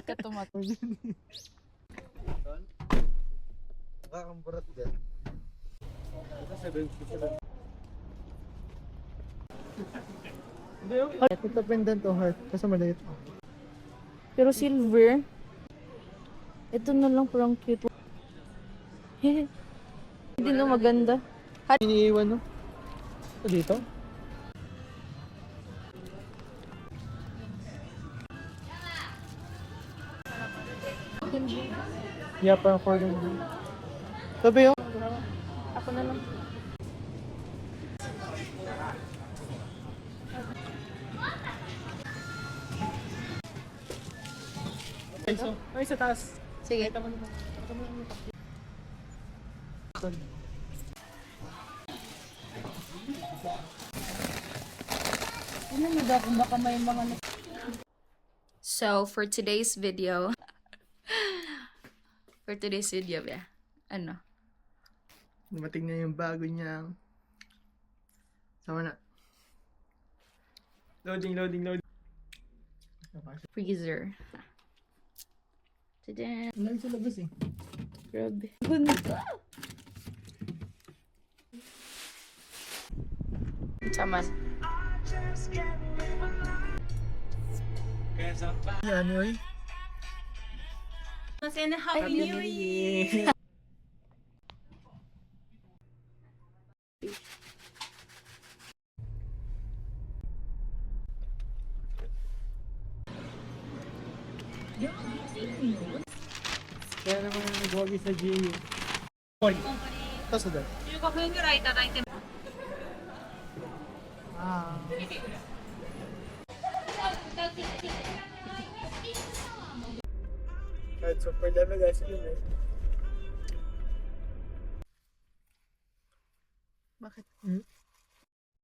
Katumat. Nakakamburat din. Ito 77. Ito pendant to heart. Kasi maliit. Pero silver. Ito na lang parang cute. Hindi na maganda. Iniiwan no? Ito dito? Yeah, parang for them. Sabi yun? Ako na lang. Ay, sa taas. Sige. So, for today's video, yeah, ano? Dumating na yung bago niyang... Sama na. Loading. Freezer. Tada! Wala sa labas eh. Grabe. Ganda! Saman. Yan yun. Happy New Year! Kaya naman nag-wagi sa GU. Hoy! Ito sa dad. Ah. Kahit super dami guys yun eh. Bakit?